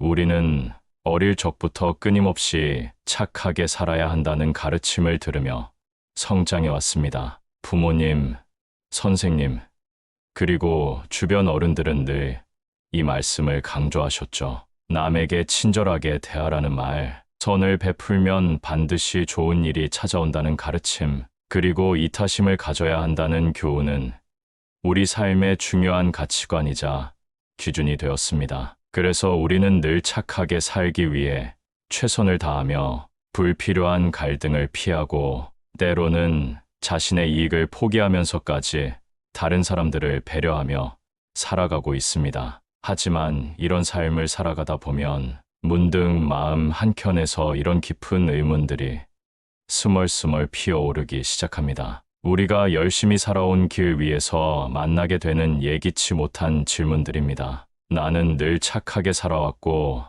우리는 어릴 적부터 끊임없이 착하게 살아야 한다는 가르침을 들으며 성장해 왔습니다. 부모님, 선생님, 그리고 주변 어른들은 늘 이 말씀을 강조하셨죠. 남에게 친절하게 대하라는 말, 선을 베풀면 반드시 좋은 일이 찾아온다는 가르침, 그리고 이타심을 가져야 한다는 교훈은 우리 삶의 중요한 가치관이자 기준이 되었습니다. 그래서 우리는 늘 착하게 살기 위해 최선을 다하며 불필요한 갈등을 피하고 때로는 자신의 이익을 포기하면서까지 다른 사람들을 배려하며 살아가고 있습니다. 하지만 이런 삶을 살아가다 보면 문득 마음 한켠에서 이런 깊은 의문들이 스멀스멀 피어오르기 시작합니다. 우리가 열심히 살아온 길 위에서 만나게 되는 예기치 못한 질문들입니다. 나는 늘 착하게 살아왔고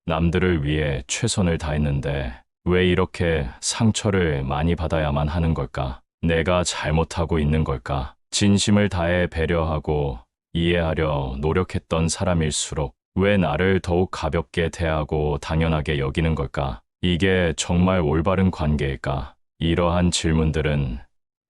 남들을 위해 최선을 다했는데 왜 이렇게 상처를 많이 받아야만 하는 걸까? 내가 잘못하고 있는 걸까? 진심을 다해 배려하고 이해하려 노력했던 사람일수록 왜 나를 더욱 가볍게 대하고 당연하게 여기는 걸까? 이게 정말 올바른 관계일까? 이러한 질문들은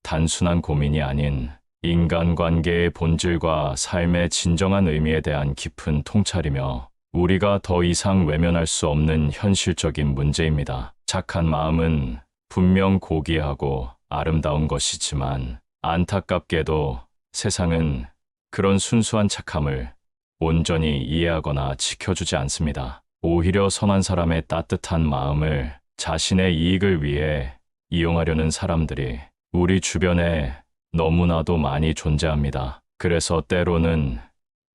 단순한 고민이 아닌 인간관계의 본질과 삶의 진정한 의미에 대한 깊은 통찰이며 우리가 더 이상 외면할 수 없는 현실적인 문제입니다. 착한 마음은 분명 고귀하고 아름다운 것이지만 안타깝게도 세상은 그런 순수한 착함을 온전히 이해하거나 지켜주지 않습니다. 오히려 선한 사람의 따뜻한 마음을 자신의 이익을 위해 이용하려는 사람들이 우리 주변에 너무나도 많이 존재합니다. 그래서 때로는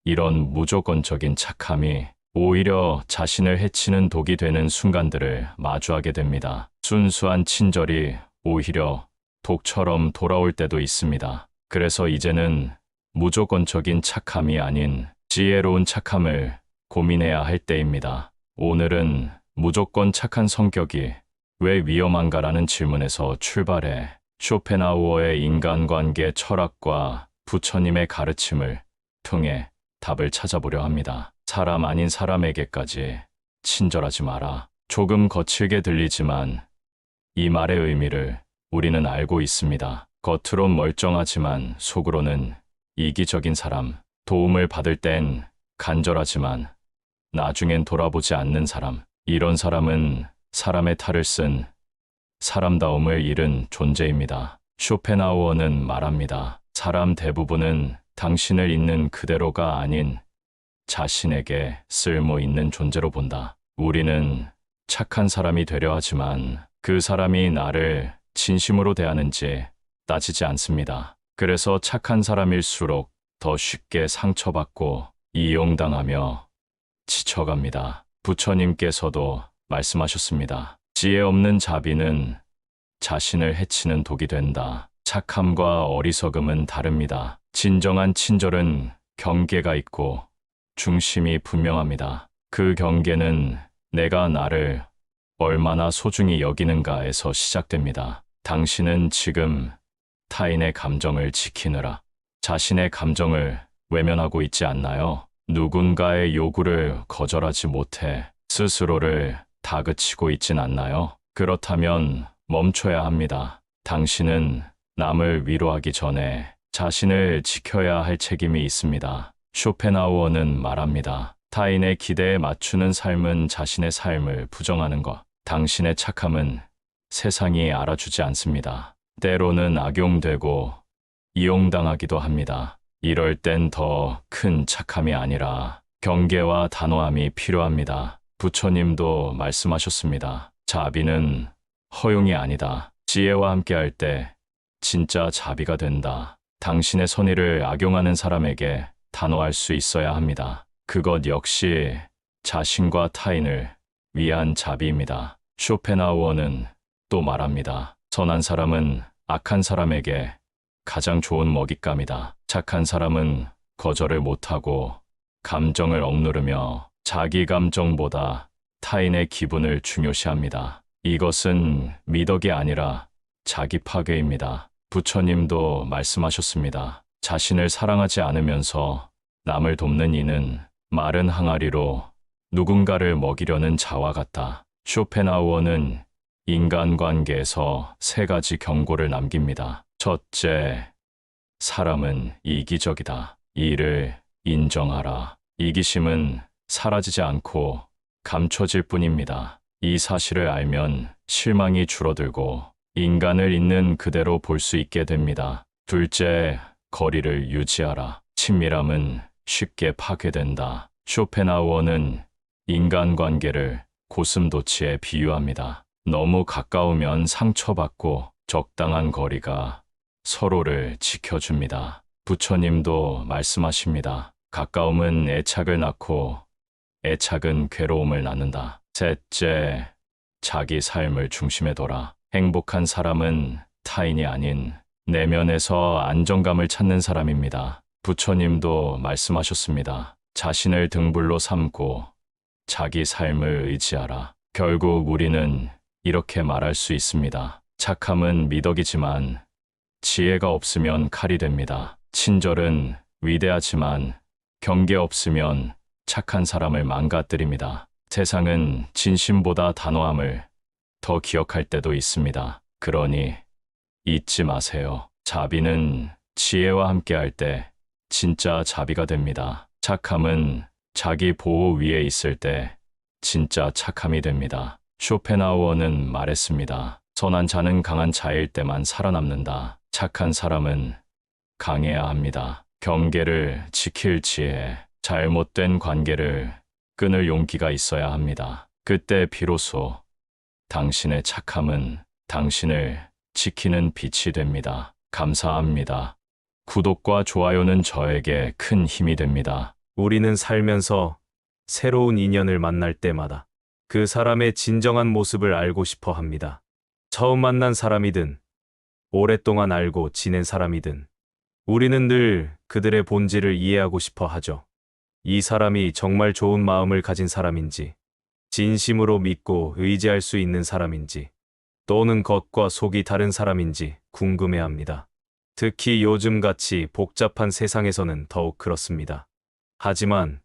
이런 무조건적인 착함이 오히려 자신을 해치는 독이 되는 순간들을 마주하게 됩니다. 순수한 친절이 오히려 독처럼 돌아올 때도 있습니다. 그래서 이제는 무조건적인 착함이 아닌 지혜로운 착함을 고민해야 할 때입니다. 오늘은 무조건 착한 성격이 왜 위험한가라는 질문에서 출발해 쇼펜하우어의 인간관계 철학과 부처님의 가르침을 통해 답을 찾아보려 합니다. 사람 아닌 사람에게까지 친절하지 마라. 조금 거칠게 들리지만 이 말의 의미를 우리는 알고 있습니다. 겉으론 멀쩡하지만 속으로는 이기적인 사람, 도움을 받을 땐 간절하지만 나중엔 돌아보지 않는 사람, 이런 사람은 사람의 탈을 쓴 사람다움을 잃은 존재입니다. 쇼펜하우어는 말합니다. 사람 대부분은 당신을 있는 그대로가 아닌 자신에게 쓸모 있는 존재로 본다. 우리는 착한 사람이 되려 하지만 그 사람이 나를 진심으로 대하는지 따지지 않습니다. 그래서 착한 사람일수록 더 쉽게 상처받고 이용당하며 지쳐갑니다. 부처님께서도 말씀하셨습니다. 지혜 없는 자비는 자신을 해치는 독이 된다. 착함과 어리석음은 다릅니다. 진정한 친절은 경계가 있고 중심이 분명합니다. 그 경계는 내가 나를 얼마나 소중히 여기는가에서 시작됩니다. 당신은 지금 타인의 감정을 지키느라 자신의 감정을 외면하고 있지 않나요? 누군가의 요구를 거절하지 못해 스스로를 다그치고 있진 않나요? 그렇다면 멈춰야 합니다. 당신은 남을 위로하기 전에 자신을 지켜야 할 책임이 있습니다. 쇼펜하우어는 말합니다. 타인의 기대에 맞추는 삶은 자신의 삶을 부정하는 것. 당신의 착함은 세상이 알아주지 않습니다. 때로는 악용되고 이용당하기도 합니다. 이럴 땐 더 큰 착함이 아니라 경계와 단호함이 필요합니다. 부처님도 말씀하셨습니다. 자비는 허용이 아니다. 지혜와 함께할 때 진짜 자비가 된다. 당신의 선의를 악용하는 사람에게 단호할 수 있어야 합니다. 그것 역시 자신과 타인을 위한 자비입니다. 쇼펜하우어는 또 말합니다. 선한 사람은 악한 사람에게 가장 좋은 먹잇감이다. 착한 사람은 거절을 못하고 감정을 억누르며 자기 감정보다 타인의 기분을 중요시합니다. 이것은 미덕이 아니라 자기 파괴입니다. 부처님도 말씀하셨습니다. 자신을 사랑하지 않으면서 남을 돕는 이는 마른 항아리로 누군가를 먹이려는 자와 같다. 쇼펜하우어는 인간관계에서 세 가지 경고를 남깁니다. 첫째, 사람은 이기적이다. 이를 인정하라. 이기심은 사라지지 않고 감춰질 뿐입니다. 이 사실을 알면 실망이 줄어들고 인간을 있는 그대로 볼 수 있게 됩니다. 둘째, 거리를 유지하라. 친밀함은 쉽게 파괴된다. 쇼펜하우어는 인간관계를 고슴도치에 비유합니다. 너무 가까우면 상처받고 적당한 거리가 서로를 지켜줍니다. 부처님도 말씀하십니다. 가까움은 애착을 낳고 애착은 괴로움을 낳는다. 셋째, 자기 삶을 중심에 둬라. 행복한 사람은 타인이 아닌 내면에서 안정감을 찾는 사람입니다. 부처님도 말씀하셨습니다. 자신을 등불로 삼고 자기 삶을 의지하라. 결국 우리는 이렇게 말할 수 있습니다. 착함은 미덕이지만 지혜가 없으면 칼이 됩니다. 친절은 위대하지만 경계 없으면 착한 사람을 망가뜨립니다. 세상은 진심보다 단호함을 더 기억할 때도 있습니다. 그러니 잊지 마세요. 자비는 지혜와 함께할 때 진짜 자비가 됩니다. 착함은 자기 보호 위에 있을 때 진짜 착함이 됩니다. 쇼펜하우어는 말했습니다. 선한 자는 강한 자일 때만 살아남는다. 착한 사람은 강해야 합니다. 경계를 지킬 지혜, 잘못된 관계를 끊을 용기가 있어야 합니다. 그때 비로소 당신의 착함은 당신을 지키는 빛이 됩니다. 감사합니다. 구독과 좋아요는 저에게 큰 힘이 됩니다. 우리는 살면서 새로운 인연을 만날 때마다 그 사람의 진정한 모습을 알고 싶어 합니다. 처음 만난 사람이든 오랫동안 알고 지낸 사람이든 우리는 늘 그들의 본질을 이해하고 싶어 하죠. 이 사람이 정말 좋은 마음을 가진 사람인지, 진심으로 믿고 의지할 수 있는 사람인지, 또는 겉과 속이 다른 사람인지 궁금해합니다. 특히 요즘같이 복잡한 세상에서는 더욱 그렇습니다. 하지만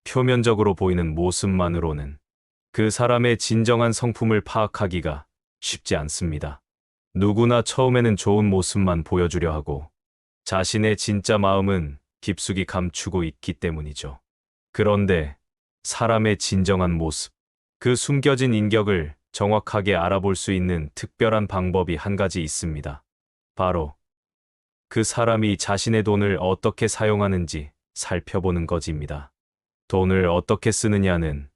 표면적으로 보이는 모습만으로는 그 사람의 진정한 성품을 파악하기가 쉽지 않습니다. 누구나 처음에는 좋은 모습만 보여주려 하고 자신의 진짜 마음은 깊숙이 감추고 있기 때문이죠. 그런데 사람의 진정한 모습, 그 숨겨진 인격을 정확하게 알아볼 수 있는 특별한 방법이 한 가지 있습니다. 바로 그 사람이 자신의 돈을 어떻게 사용하는지 살펴보는 것입니다. 돈을 어떻게 쓰느냐는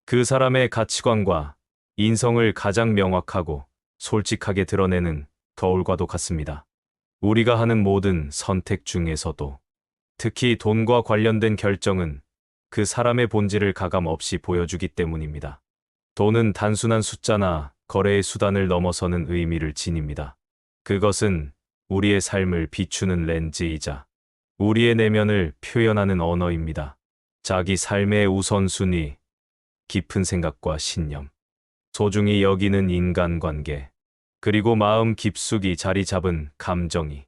그 사람의 가치관과 인성을 가장 명확하고 솔직하게 드러내는 거울과도 같습니다. 우리가 하는 모든 선택 중에서도 특히 돈과 관련된 결정은 그 사람의 본질을 가감 없이 보여주기 때문입니다. 돈은 단순한 숫자나 거래의 수단을 넘어서는 의미를 지닙니다. 그것은 우리의 삶을 비추는 렌즈이자 우리의 내면을 표현하는 언어입니다. 자기 삶의 우선순위, 깊은 생각과 신념, 소중히 여기는 인간관계, 그리고 마음 깊숙이 자리 잡은 감정이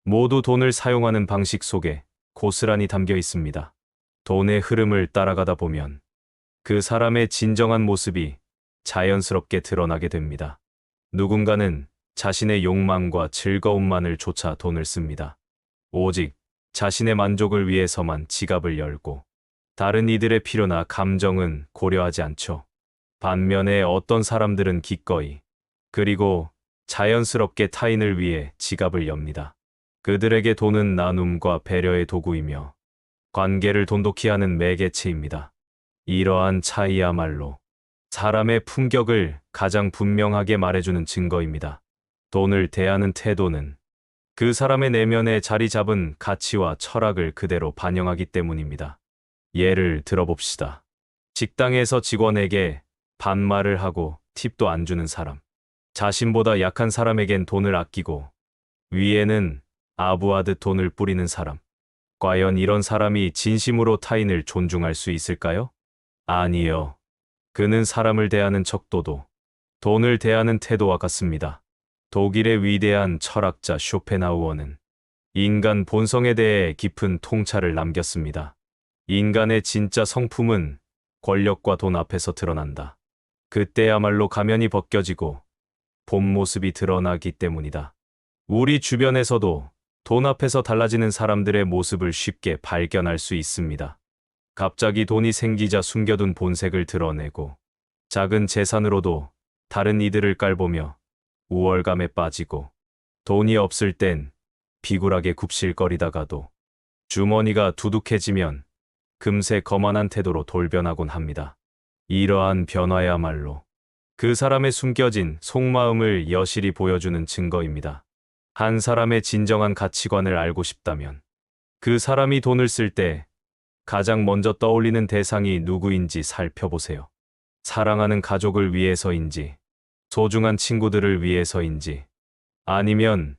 모두 돈을 사용하는 방식 속에 고스란히 담겨 있습니다. 돈의 흐름을 따라가다 보면 그 사람의 진정한 모습이 자연스럽게 드러나게 됩니다. 누군가는 자신의 욕망과 즐거움만을 쫓아 돈을 씁니다. 오직 자신의 만족을 위해서만 지갑을 열고 다른 이들의 필요나 감정은 고려하지 않죠. 반면에 어떤 사람들은 기꺼이 그리고 자연스럽게 타인을 위해 지갑을 엽니다. 그들에게 돈은 나눔과 배려의 도구이며 관계를 돈독히 하는 매개체입니다. 이러한 차이야말로 사람의 품격을 가장 분명하게 말해주는 증거입니다. 돈을 대하는 태도는 그 사람의 내면에 자리 잡은 가치와 철학을 그대로 반영하기 때문입니다. 예를 들어봅시다. 식당에서 직원에게 반말을 하고 팁도 안 주는 사람. 자신보다 약한 사람에겐 돈을 아끼고 위에는 아부하듯 돈을 뿌리는 사람. 과연 이런 사람이 진심으로 타인을 존중할 수 있을까요? 아니요. 그는 사람을 대하는 척도도 돈을 대하는 태도와 같습니다. 독일의 위대한 철학자 쇼펜하우어는 인간 본성에 대해 깊은 통찰을 남겼습니다. 인간의 진짜 성품은 권력과 돈 앞에서 드러난다. 그때야말로 가면이 벗겨지고 본 모습이 드러나기 때문이다. 우리 주변에서도 돈 앞에서 달라지는 사람들의 모습을 쉽게 발견할 수 있습니다. 갑자기 돈이 생기자 숨겨둔 본색을 드러내고 작은 재산으로도 다른 이들을 깔보며 우월감에 빠지고 돈이 없을 땐 비굴하게 굽실거리다가도 주머니가 두둑해지면 금세 거만한 태도로 돌변하곤 합니다. 이러한 변화야말로 그 사람의 숨겨진 속마음을 여실히 보여주는 증거입니다. 한 사람의 진정한 가치관을 알고 싶다면 그 사람이 돈을 쓸 때 가장 먼저 떠올리는 대상이 누구인지 살펴보세요. 사랑하는 가족을 위해서인지, 소중한 친구들을 위해서인지, 아니면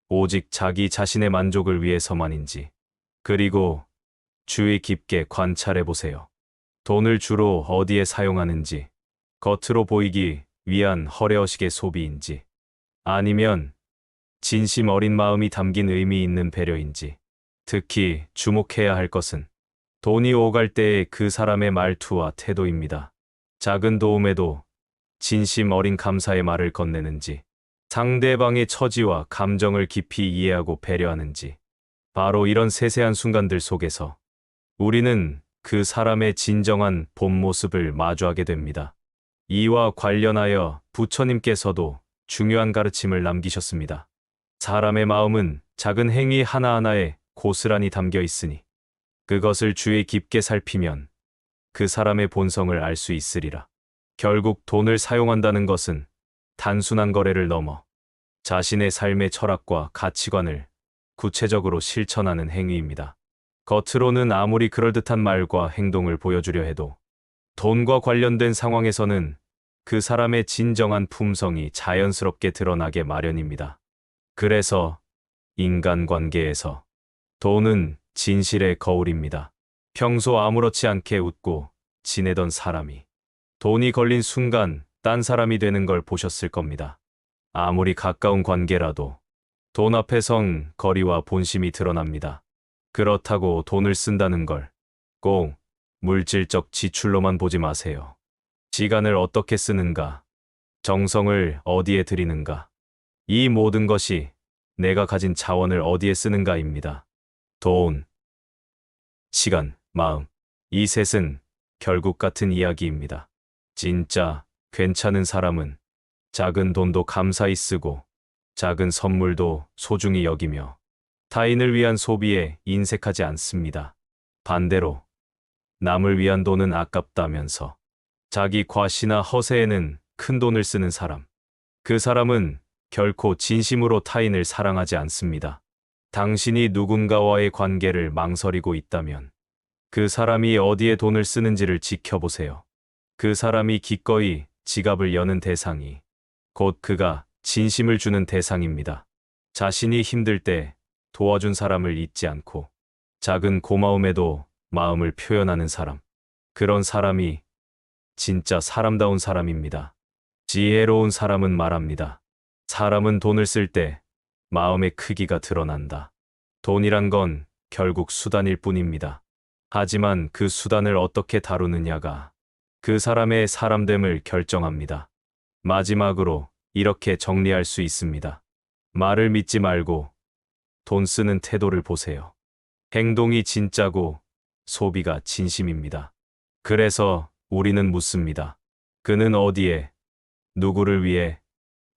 오직 자기 자신의 만족을 위해서만인지, 그리고 주의 깊게 관찰해 보세요. 돈을 주로 어디에 사용하는지, 겉으로 보이기 위한 허례허식의 소비인지, 아니면 진심 어린 마음이 담긴 의미 있는 배려인지. 특히 주목해야 할 것은 돈이 오갈 때의 그 사람의 말투와 태도입니다. 작은 도움에도 진심 어린 감사의 말을 건네는지, 상대방의 처지와 감정을 깊이 이해하고 배려하는지, 바로 이런 세세한 순간들 속에서 우리는 그 사람의 진정한 본 모습을 마주하게 됩니다. 이와 관련하여 부처님께서도 중요한 가르침을 남기셨습니다. 사람의 마음은 작은 행위 하나하나에 고스란히 담겨 있으니 그것을 주의 깊게 살피면 그 사람의 본성을 알 수 있으리라. 결국 돈을 사용한다는 것은 단순한 거래를 넘어 자신의 삶의 철학과 가치관을 구체적으로 실천하는 행위입니다. 겉으로는 아무리 그럴듯한 말과 행동을 보여주려 해도 돈과 관련된 상황에서는 그 사람의 진정한 품성이 자연스럽게 드러나게 마련입니다. 그래서 인간관계에서 돈은 진실의 거울입니다. 평소 아무렇지 않게 웃고 지내던 사람이 돈이 걸린 순간 딴 사람이 되는 걸 보셨을 겁니다. 아무리 가까운 관계라도 돈 앞에선 거리와 본심이 드러납니다. 그렇다고 돈을 쓴다는 걸 꼭 물질적 지출로만 보지 마세요. 시간을 어떻게 쓰는가, 정성을 어디에 들이는가, 이 모든 것이 내가 가진 자원을 어디에 쓰는가입니다. 돈, 시간, 마음, 이 셋은 결국 같은 이야기입니다. 진짜 괜찮은 사람은 작은 돈도 감사히 쓰고 작은 선물도 소중히 여기며 타인을 위한 소비에 인색하지 않습니다. 반대로 남을 위한 돈은 아깝다면서 자기 과시나 허세에는 큰 돈을 쓰는 사람, 그 사람은 결코 진심으로 타인을 사랑하지 않습니다. 당신이 누군가와의 관계를 망설이고 있다면 그 사람이 어디에 돈을 쓰는지를 지켜보세요. 그 사람이 기꺼이 지갑을 여는 대상이 곧 그가 진심을 주는 대상입니다. 자신이 힘들 때 도와준 사람을 잊지 않고 작은 고마움에도 마음을 표현하는 사람, 그런 사람이 진짜 사람다운 사람입니다. 지혜로운 사람은 말합니다. 사람은 돈을 쓸 때 마음의 크기가 드러난다. 돈이란 건 결국 수단일 뿐입니다. 하지만 그 수단을 어떻게 다루느냐가 그 사람의 사람됨을 결정합니다. 마지막으로 이렇게 정리할 수 있습니다. 말을 믿지 말고 돈 쓰는 태도를 보세요. 행동이 진짜고 소비가 진심입니다. 그래서 우리는 묻습니다. 그는 어디에, 누구를 위해,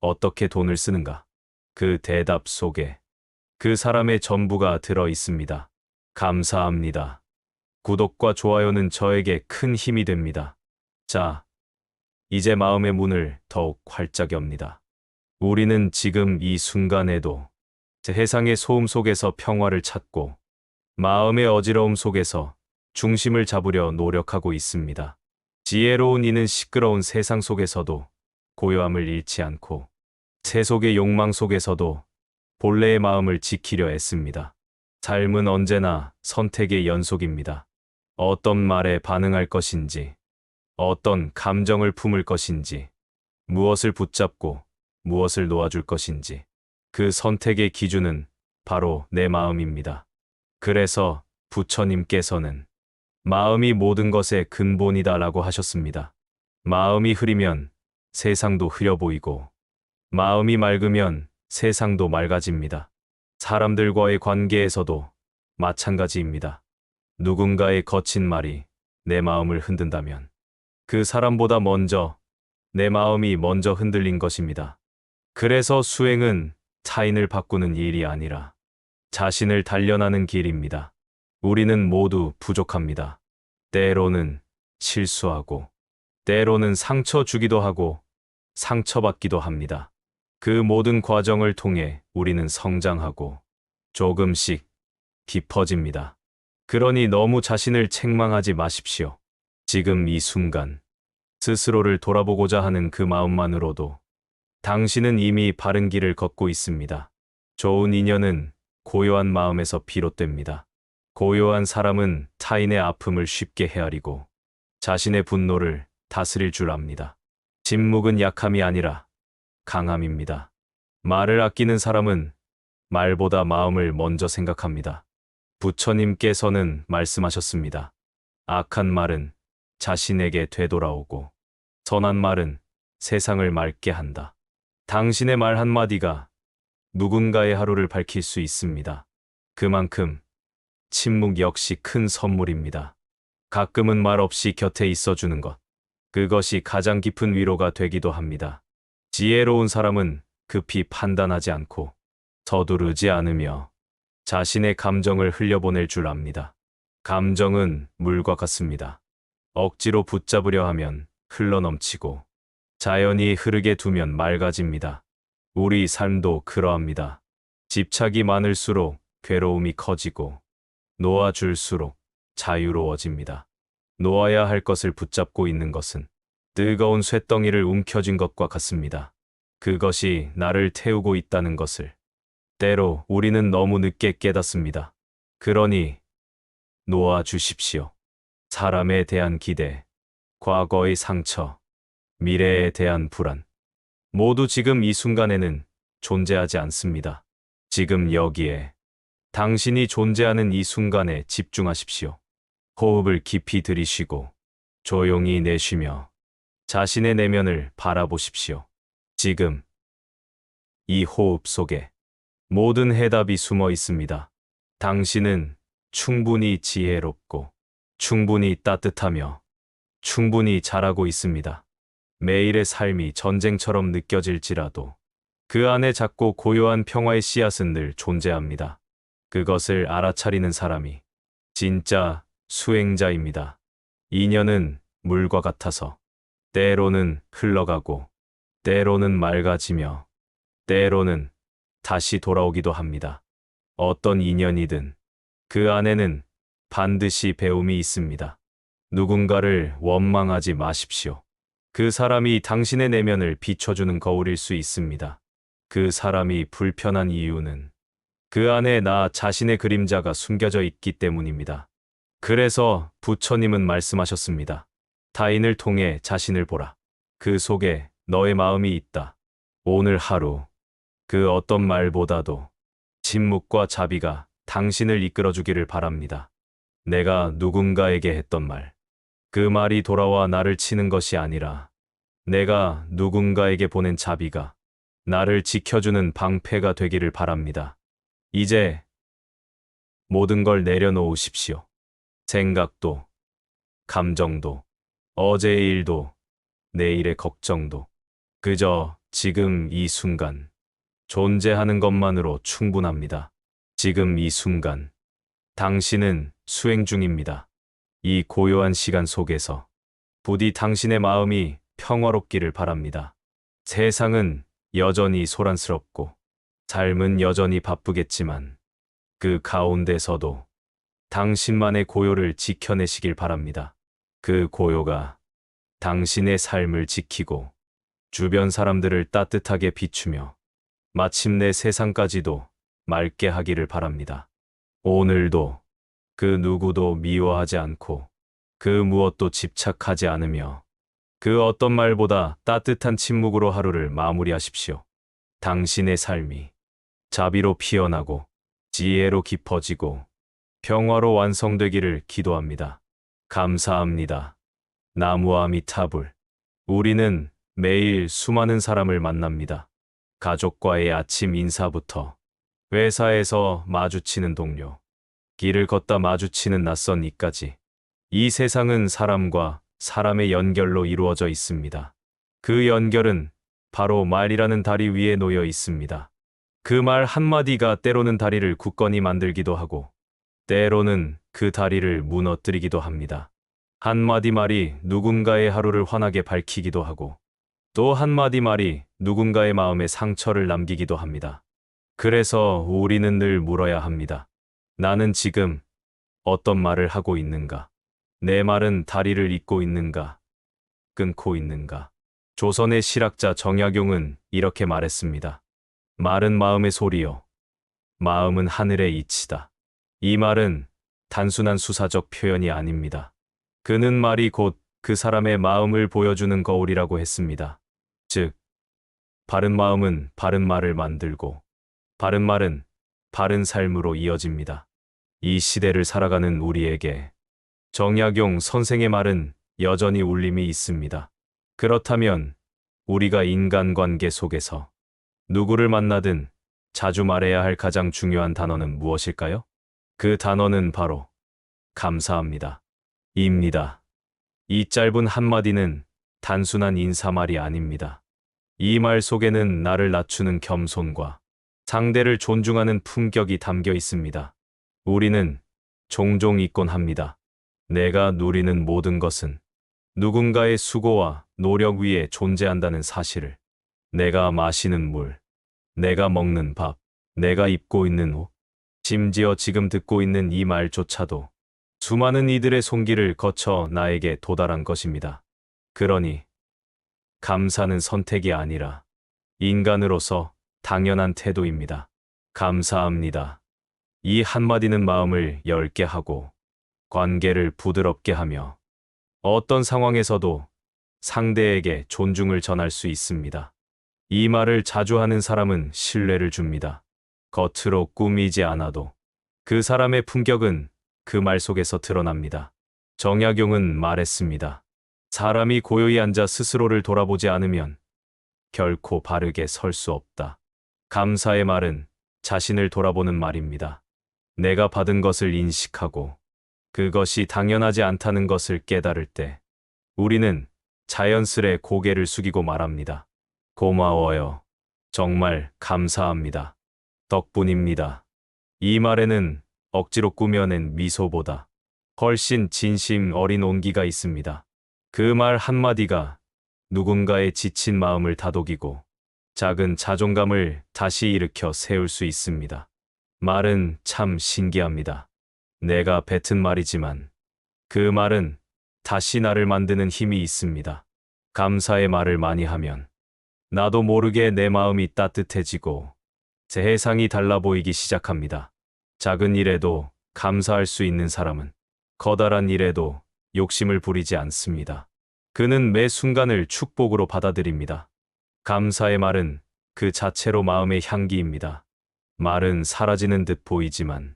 어떻게 돈을 쓰는가? 그 대답 속에 그 사람의 전부가 들어 있습니다. 감사합니다. 구독과 좋아요는 저에게 큰 힘이 됩니다. 자, 이제 마음의 문을 더욱 활짝 엽니다. 우리는 지금 이 순간에도 세상의 소음 속에서 평화를 찾고 마음의 어지러움 속에서 중심을 잡으려 노력하고 있습니다. 지혜로운 이는 시끄러운 세상 속에서도 고요함을 잃지 않고 세속의 욕망 속에서도 본래의 마음을 지키려 애씁니다. 삶은 언제나 선택의 연속입니다. 어떤 말에 반응할 것인지, 어떤 감정을 품을 것인지, 무엇을 붙잡고 무엇을 놓아줄 것인지, 그 선택의 기준은 바로 내 마음입니다. 그래서 부처님께서는 마음이 모든 것의 근본이다라고 하셨습니다. 마음이 흐리면 세상도 흐려 보이고, 마음이 맑으면 세상도 맑아집니다. 사람들과의 관계에서도 마찬가지입니다. 누군가의 거친 말이 내 마음을 흔든다면 그 사람보다 먼저 내 마음이 먼저 흔들린 것입니다. 그래서 수행은 타인을 바꾸는 일이 아니라 자신을 단련하는 길입니다. 우리는 모두 부족합니다. 때로는 실수하고, 때로는 상처 주기도 하고, 상처받기도 합니다. 그 모든 과정을 통해 우리는 성장하고 조금씩 깊어집니다. 그러니 너무 자신을 책망하지 마십시오. 지금 이 순간 스스로를 돌아보고자 하는 그 마음만으로도 당신은 이미 바른 길을 걷고 있습니다. 좋은 인연은 고요한 마음에서 비롯됩니다. 고요한 사람은 타인의 아픔을 쉽게 헤아리고 자신의 분노를 다스릴 줄 압니다. 침묵은 약함이 아니라 강함입니다. 말을 아끼는 사람은 말보다 마음을 먼저 생각합니다. 부처님께서는 말씀하셨습니다. 악한 말은 자신에게 되돌아오고 선한 말은 세상을 맑게 한다. 당신의 말 한마디가 누군가의 하루를 밝힐 수 있습니다. 그만큼 침묵 역시 큰 선물입니다. 가끔은 말 없이 곁에 있어주는 것. 그것이 가장 깊은 위로가 되기도 합니다. 지혜로운 사람은 급히 판단하지 않고 서두르지 않으며 자신의 감정을 흘려보낼 줄 압니다. 감정은 물과 같습니다. 억지로 붙잡으려 하면 흘러넘치고 자연히 흐르게 두면 맑아집니다. 우리 삶도 그러합니다. 집착이 많을수록 괴로움이 커지고 놓아줄수록 자유로워집니다. 놓아야 할 것을 붙잡고 있는 것은 뜨거운 쇳덩이를 움켜쥔 것과 같습니다. 그것이 나를 태우고 있다는 것을 때로 우리는 너무 늦게 깨닫습니다. 그러니 놓아주십시오. 사람에 대한 기대, 과거의 상처, 미래에 대한 불안, 모두 지금 이 순간에는 존재하지 않습니다. 지금 여기에 당신이 존재하는 이 순간에 집중하십시오. 호흡을 깊이 들이쉬고 조용히 내쉬며 자신의 내면을 바라보십시오. 지금 이 호흡 속에 모든 해답이 숨어 있습니다. 당신은 충분히 지혜롭고 충분히 따뜻하며 충분히 잘하고 있습니다. 매일의 삶이 전쟁처럼 느껴질지라도 그 안에 작고 고요한 평화의 씨앗은 늘 존재합니다. 그것을 알아차리는 사람이 진짜 수행자입니다. 인연은 물과 같아서 때로는 흘러가고 때로는 맑아지며 때로는 다시 돌아오기도 합니다. 어떤 인연이든 그 안에는 반드시 배움이 있습니다. 누군가를 원망하지 마십시오. 그 사람이 당신의 내면을 비춰주는 거울일 수 있습니다. 그 사람이 불편한 이유는 그 안에 나 자신의 그림자가 숨겨져 있기 때문입니다. 그래서 부처님은 말씀하셨습니다. 타인을 통해 자신을 보라. 그 속에 너의 마음이 있다. 오늘 하루 그 어떤 말보다도 침묵과 자비가 당신을 이끌어주기를 바랍니다. 내가 누군가에게 했던 말, 그 말이 돌아와 나를 치는 것이 아니라 내가 누군가에게 보낸 자비가 나를 지켜주는 방패가 되기를 바랍니다. 이제 모든 걸 내려놓으십시오. 생각도, 감정도, 어제의 일도, 내일의 걱정도, 그저 지금 이 순간 존재하는 것만으로 충분합니다. 지금 이 순간 당신은 수행 중입니다. 이 고요한 시간 속에서 부디 당신의 마음이 평화롭기를 바랍니다. 세상은 여전히 소란스럽고 삶은 여전히 바쁘겠지만 그 가운데서도 당신만의 고요를 지켜내시길 바랍니다. 그 고요가 당신의 삶을 지키고 주변 사람들을 따뜻하게 비추며 마침내 세상까지도 맑게 하기를 바랍니다. 오늘도 그 누구도 미워하지 않고 그 무엇도 집착하지 않으며 그 어떤 말보다 따뜻한 침묵으로 하루를 마무리하십시오. 당신의 삶이 자비로 피어나고 지혜로 깊어지고 평화로 완성되기를 기도합니다. 감사합니다. 나무아미타불. 우리는 매일 수많은 사람을 만납니다. 가족과의 아침 인사부터 회사에서 마주치는 동료, 길을 걷다 마주치는 낯선 이까지. 이 세상은 사람과 사람의 연결로 이루어져 있습니다. 그 연결은 바로 말이라는 다리 위에 놓여 있습니다. 그 말 한마디가 때로는 다리를 굳건히 만들기도 하고, 때로는 그 다리를 무너뜨리기도 합니다. 한마디 말이 누군가의 하루를 환하게 밝히기도 하고, 또 한마디 말이 누군가의 마음에 상처를 남기기도 합니다. 그래서 우리는 늘 물어야 합니다. 나는 지금 어떤 말을 하고 있는가? 내 말은 다리를 잇고 있는가? 끊고 있는가? 조선의 실학자 정약용은 이렇게 말했습니다. 말은 마음의 소리요. 마음은 하늘의 이치다. 이 말은 단순한 수사적 표현이 아닙니다. 그는 말이 곧 그 사람의 마음을 보여주는 거울이라고 했습니다. 즉, 바른 마음은 바른 말을 만들고, 바른 말은 바른 삶으로 이어집니다. 이 시대를 살아가는 우리에게 정약용 선생의 말은 여전히 울림이 있습니다. 그렇다면 우리가 인간관계 속에서 누구를 만나든 자주 말해야 할 가장 중요한 단어는 무엇일까요? 그 단어는 바로 감사합니다. 입니다. 이 짧은 한마디는 단순한 인사말이 아닙니다. 이 말 속에는 나를 낮추는 겸손과 상대를 존중하는 품격이 담겨 있습니다. 우리는 종종 잊곤 합니다. 내가 누리는 모든 것은 누군가의 수고와 노력 위에 존재한다는 사실을. 내가 마시는 물, 내가 먹는 밥, 내가 입고 있는 옷, 심지어 지금 듣고 있는 이 말조차도 수많은 이들의 손길을 거쳐 나에게 도달한 것입니다. 그러니 감사는 선택이 아니라 인간으로서 당연한 태도입니다. 감사합니다. 이 한마디는 마음을 엷게 하고 관계를 부드럽게 하며 어떤 상황에서도 상대에게 존중을 전할 수 있습니다. 이 말을 자주 하는 사람은 신뢰를 줍니다. 겉으로 꾸미지 않아도 그 사람의 품격은 그 말 속에서 드러납니다. 정약용은 말했습니다. 사람이 고요히 앉아 스스로를 돌아보지 않으면 결코 바르게 설 수 없다. 감사의 말은 자신을 돌아보는 말입니다. 내가 받은 것을 인식하고 그것이 당연하지 않다는 것을 깨달을 때 우리는 자연스레 고개를 숙이고 말합니다. 고마워요. 정말 감사합니다. 덕분입니다. 이 말에는 억지로 꾸며낸 미소보다 훨씬 진심 어린 온기가 있습니다. 그 말 한마디가 누군가의 지친 마음을 다독이고 작은 자존감을 다시 일으켜 세울 수 있습니다. 말은 참 신기합니다. 내가 뱉은 말이지만 그 말은 다시 나를 만드는 힘이 있습니다. 감사의 말을 많이 하면 나도 모르게 내 마음이 따뜻해지고 세상이 달라 보이기 시작합니다. 작은 일에도 감사할 수 있는 사람은 커다란 일에도 욕심을 부리지 않습니다. 그는 매 순간을 축복으로 받아들입니다. 감사의 말은 그 자체로 마음의 향기입니다. 말은 사라지는 듯 보이지만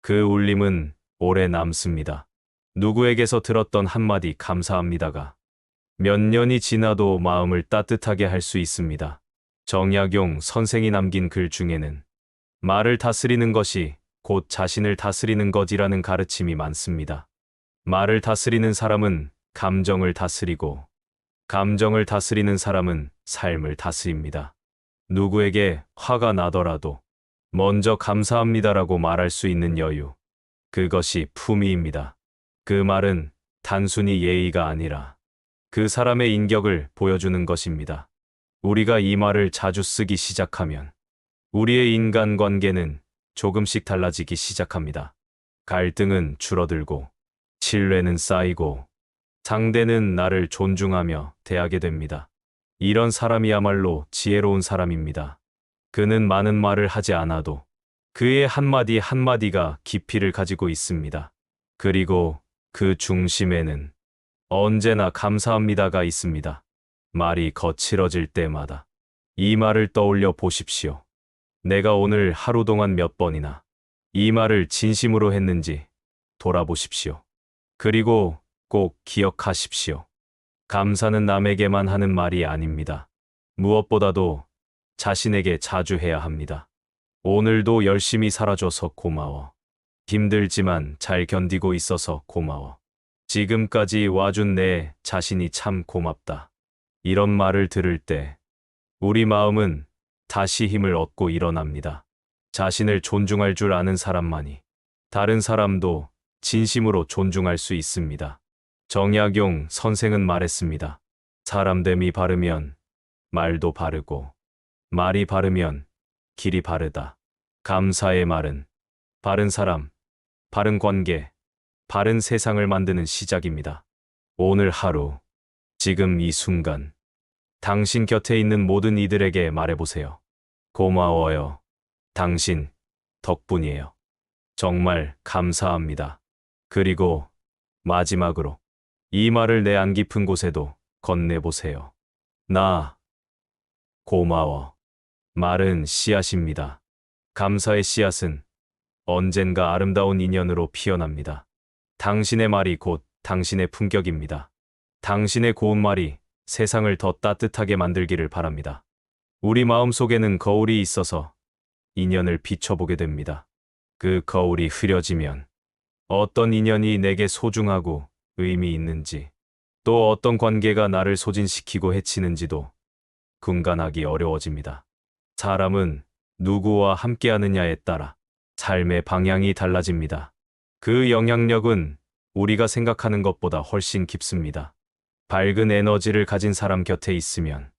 그 울림은 오래 남습니다. 누구에게서 들었던 한마디 감사합니다가 몇 년이 지나도 마음을 따뜻하게 할 수 있습니다. 정약용 선생이 남긴 글 중에는 말을 다스리는 것이 곧 자신을 다스리는 것이라는 가르침이 많습니다. 말을 다스리는 사람은 감정을 다스리고 감정을 다스리는 사람은 삶을 다스립니다. 누구에게 화가 나더라도 먼저 감사합니다라고 말할 수 있는 여유. 그것이 품위입니다. 그 말은 단순히 예의가 아니라 그 사람의 인격을 보여주는 것입니다. 우리가 이 말을 자주 쓰기 시작하면 우리의 인간관계는 조금씩 달라지기 시작합니다. 갈등은 줄어들고 신뢰는 쌓이고 상대는 나를 존중하며 대하게 됩니다. 이런 사람이야말로 지혜로운 사람입니다. 그는 많은 말을 하지 않아도 그의 한마디 한마디가 깊이를 가지고 있습니다. 그리고 그 중심에는 언제나 감사합니다가 있습니다. 말이 거칠어질 때마다 이 말을 떠올려 보십시오. 내가 오늘 하루 동안 몇 번이나 이 말을 진심으로 했는지 돌아보십시오. 그리고 꼭 기억하십시오. 감사는 남에게만 하는 말이 아닙니다. 무엇보다도 자신에게 자주 해야 합니다. 오늘도 열심히 살아줘서 고마워. 힘들지만 잘 견디고 있어서 고마워. 지금까지 와준 내 자신이 참 고맙다. 이런 말을 들을 때 우리 마음은 다시 힘을 얻고 일어납니다. 자신을 존중할 줄 아는 사람만이 다른 사람도 진심으로 존중할 수 있습니다. 정약용 선생은 말했습니다. 사람됨이 바르면 말도 바르고 말이 바르면 길이 바르다. 감사의 말은 바른 사람, 바른 관계, 바른 세상을 만드는 시작입니다. 오늘 하루, 지금 이 순간, 당신 곁에 있는 모든 이들에게 말해보세요. 고마워요. 당신 덕분이에요. 정말 감사합니다. 그리고 마지막으로 이 말을 내 안 깊은 곳에도 건네보세요. 나 고마워. 말은 씨앗입니다. 감사의 씨앗은 언젠가 아름다운 인연으로 피어납니다. 당신의 말이 곧 당신의 품격입니다. 당신의 고운 말이 세상을 더 따뜻하게 만들기를 바랍니다. 우리 마음속에는 거울이 있어서 인연을 비춰보게 됩니다. 그 거울이 흐려지면 어떤 인연이 내게 소중하고 의미 있는지, 또 어떤 관계가 나를 소진시키고 해치는지도 분간하기 어려워집니다. 사람은 누구와 함께하느냐에 따라 삶의 방향이 달라집니다. 그 영향력은 우리가 생각하는 것보다 훨씬 깊습니다. 밝은 에너지를 가진 사람 곁에 있으면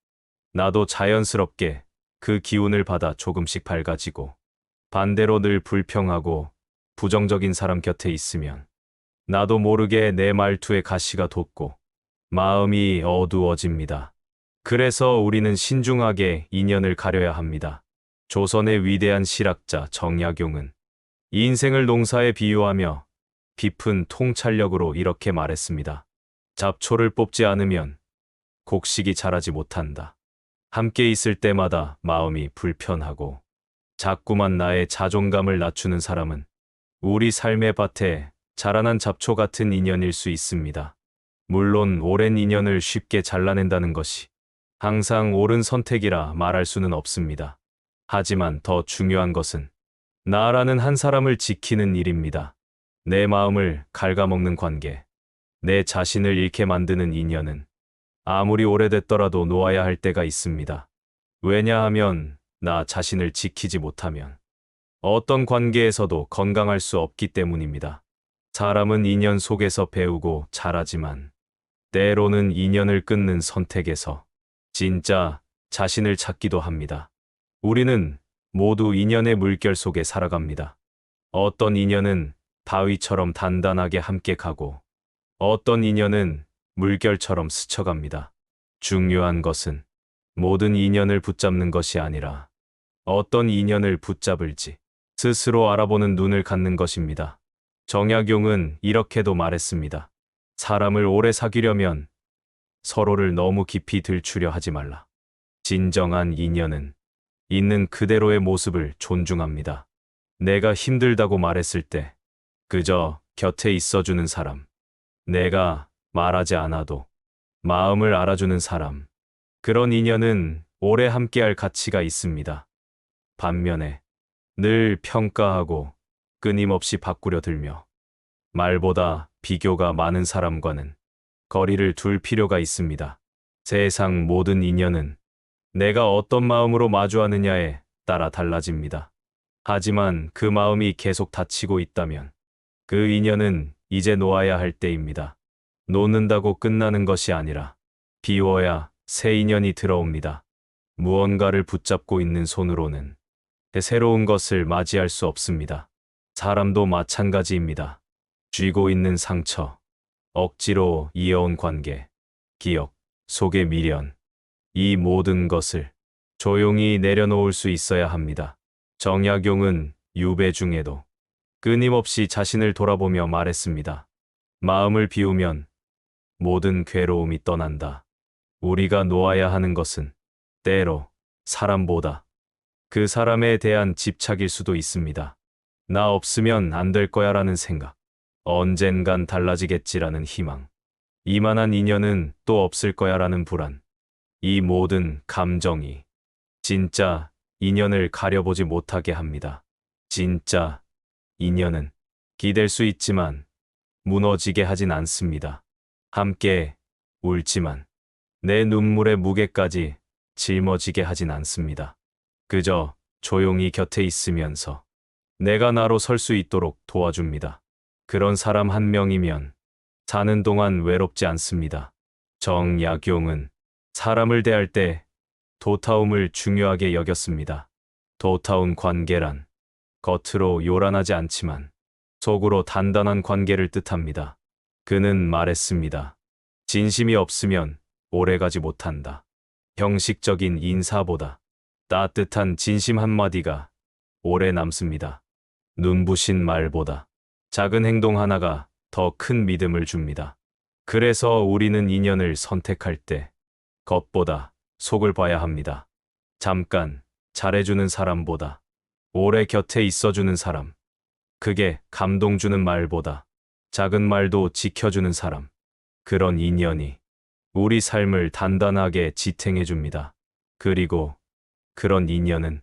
나도 자연스럽게 그 기운을 받아 조금씩 밝아지고, 반대로 늘 불평하고 부정적인 사람 곁에 있으면 나도 모르게 내 말투에 가시가 돋고 마음이 어두워집니다. 그래서 우리는 신중하게 인연을 가려야 합니다. 조선의 위대한 실학자 정약용은 인생을 농사에 비유하며 깊은 통찰력으로 이렇게 말했습니다. 잡초를 뽑지 않으면 곡식이 자라지 못한다. 함께 있을 때마다 마음이 불편하고 자꾸만 나의 자존감을 낮추는 사람은 우리 삶의 밭에 자라난 잡초 같은 인연일 수 있습니다. 물론 오랜 인연을 쉽게 잘라낸다는 것이 항상 옳은 선택이라 말할 수는 없습니다. 하지만 더 중요한 것은 나라는 한 사람을 지키는 일입니다. 내 마음을 갉아먹는 관계, 내 자신을 잃게 만드는 인연은 아무리 오래됐더라도 놓아야 할 때가 있습니다. 왜냐하면 나 자신을 지키지 못하면 어떤 관계에서도 건강할 수 없기 때문입니다. 사람은 인연 속에서 배우고 자라지만 때로는 인연을 끊는 선택에서 진짜 자신을 찾기도 합니다. 우리는 모두 인연의 물결 속에 살아갑니다. 어떤 인연은 바위처럼 단단하게 함께 가고 어떤 인연은 물결처럼 스쳐갑니다. 중요한 것은 모든 인연을 붙잡는 것이 아니라 어떤 인연을 붙잡을지 스스로 알아보는 눈을 갖는 것입니다. 정약용은 이렇게도 말했습니다. 사람을 오래 사귀려면 서로를 너무 깊이 들추려 하지 말라. 진정한 인연은 있는 그대로의 모습을 존중합니다. 내가 힘들다고 말했을 때 그저 곁에 있어주는 사람, 내가 말하지 않아도 마음을 알아주는 사람, 그런 인연은 오래 함께할 가치가 있습니다. 반면에 늘 평가하고 끊임없이 바꾸려 들며 말보다 비교가 많은 사람과는 거리를 둘 필요가 있습니다. 세상 모든 인연은 내가 어떤 마음으로 마주하느냐에 따라 달라집니다. 하지만 그 마음이 계속 닫히고 있다면 그 인연은 이제 놓아야 할 때입니다. 놓는다고 끝나는 것이 아니라 비워야 새 인연이 들어옵니다. 무언가를 붙잡고 있는 손으로는 새로운 것을 맞이할 수 없습니다. 사람도 마찬가지입니다. 쥐고 있는 상처, 억지로 이어온 관계, 기억, 속의 미련, 이 모든 것을 조용히 내려놓을 수 있어야 합니다. 정약용은 유배 중에도 끊임없이 자신을 돌아보며 말했습니다. 마음을 비우면 모든 괴로움이 떠난다. 우리가 놓아야 하는 것은 때로 사람보다 그 사람에 대한 집착일 수도 있습니다. 나 없으면 안 될 거야라는 생각, 언젠간 달라지겠지라는 희망, 이만한 인연은 또 없을 거야라는 불안. 이 모든 감정이 진짜 인연을 가려보지 못하게 합니다. 진짜 인연은 기댈 수 있지만 무너지게 하진 않습니다. 함께 울지만 내 눈물의 무게까지 짊어지게 하진 않습니다. 그저 조용히 곁에 있으면서 내가 나로 설 수 있도록 도와줍니다. 그런 사람 한 명이면 사는 동안 외롭지 않습니다. 정약용은 사람을 대할 때 도타움을 중요하게 여겼습니다. 도타운 관계란 겉으로 요란하지 않지만 속으로 단단한 관계를 뜻합니다. 그는 말했습니다. 진심이 없으면 오래가지 못한다. 형식적인 인사보다 따뜻한 진심 한마디가 오래 남습니다. 눈부신 말보다 작은 행동 하나가 더 큰 믿음을 줍니다. 그래서 우리는 인연을 선택할 때 겉보다 속을 봐야 합니다. 잠깐 잘해주는 사람보다 오래 곁에 있어주는 사람, 그게 감동 주는 말보다 작은 말도 지켜주는 사람, 그런 인연이 우리 삶을 단단하게 지탱해 줍니다. 그리고 그런 인연은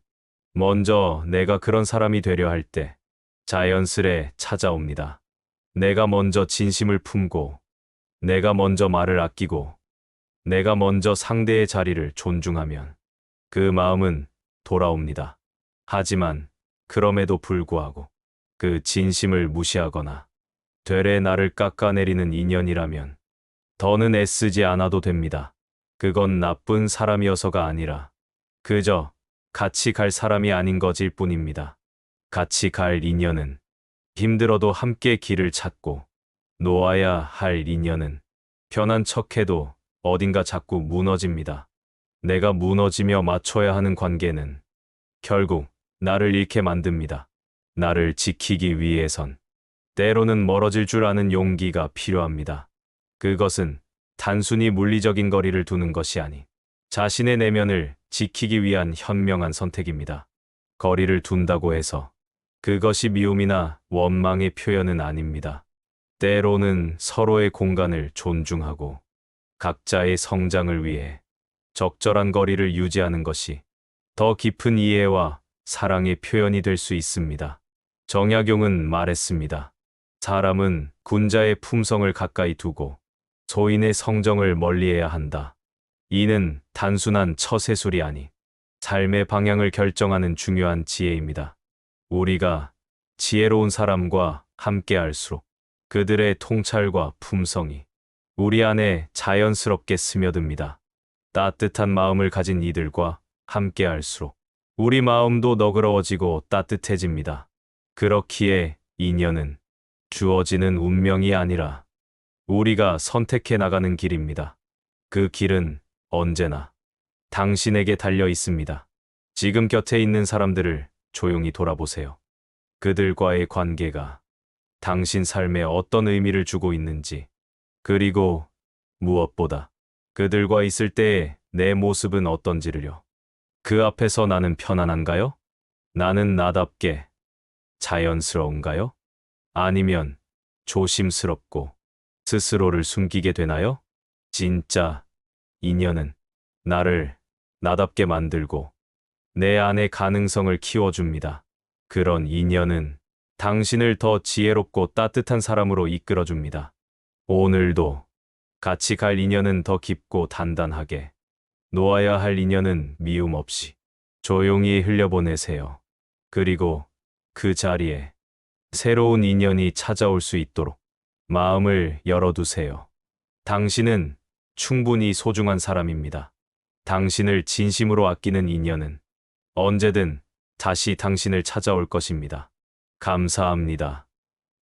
먼저 내가 그런 사람이 되려 할 때 자연스레 찾아옵니다. 내가 먼저 진심을 품고, 내가 먼저 말을 아끼고, 내가 먼저 상대의 자리를 존중하면 그 마음은 돌아옵니다. 하지만 그럼에도 불구하고 그 진심을 무시하거나 되레 나를 깎아내리는 인연이라면 더는 애쓰지 않아도 됩니다. 그건 나쁜 사람이어서가 아니라 그저 같이 갈 사람이 아닌 것일 뿐입니다. 같이 갈 인연은 힘들어도 함께 길을 찾고, 놓아야 할 인연은 편한 척해도 어딘가 자꾸 무너집니다. 내가 무너지며 맞춰야 하는 관계는 결국 나를 잃게 만듭니다. 나를 지키기 위해선 때로는 멀어질 줄 아는 용기가 필요합니다. 그것은 단순히 물리적인 거리를 두는 것이 아닌 자신의 내면을 지키기 위한 현명한 선택입니다. 거리를 둔다고 해서 그것이 미움이나 원망의 표현은 아닙니다. 때로는 서로의 공간을 존중하고 각자의 성장을 위해 적절한 거리를 유지하는 것이 더 깊은 이해와 사랑의 표현이 될 수 있습니다. 정약용은 말했습니다. 사람은 군자의 품성을 가까이 두고 소인의 성정을 멀리해야 한다. 이는 단순한 처세술이 아닌 삶의 방향을 결정하는 중요한 지혜입니다. 우리가 지혜로운 사람과 함께할수록 그들의 통찰과 품성이 우리 안에 자연스럽게 스며듭니다. 따뜻한 마음을 가진 이들과 함께할수록 우리 마음도 너그러워지고 따뜻해집니다. 그렇기에 인연은 주어지는 운명이 아니라 우리가 선택해 나가는 길입니다. 그 길은 언제나 당신에게 달려 있습니다. 지금 곁에 있는 사람들을 조용히 돌아보세요. 그들과의 관계가 당신 삶에 어떤 의미를 주고 있는지, 그리고 무엇보다 그들과 있을 때의 내 모습은 어떤지를요. 그 앞에서 나는 편안한가요? 나는 나답게 자연스러운가요? 아니면 조심스럽고 스스로를 숨기게 되나요? 진짜 인연은 나를 나답게 만들고 내 안의 가능성을 키워줍니다. 그런 인연은 당신을 더 지혜롭고 따뜻한 사람으로 이끌어줍니다. 오늘도 같이 갈 인연은 더 깊고 단단하게, 놓아야 할 인연은 미움 없이 조용히 흘려보내세요. 그리고 그 자리에 새로운 인연이 찾아올 수 있도록 마음을 열어두세요. 당신은 충분히 소중한 사람입니다. 당신을 진심으로 아끼는 인연은 언제든 다시 당신을 찾아올 것입니다. 감사합니다.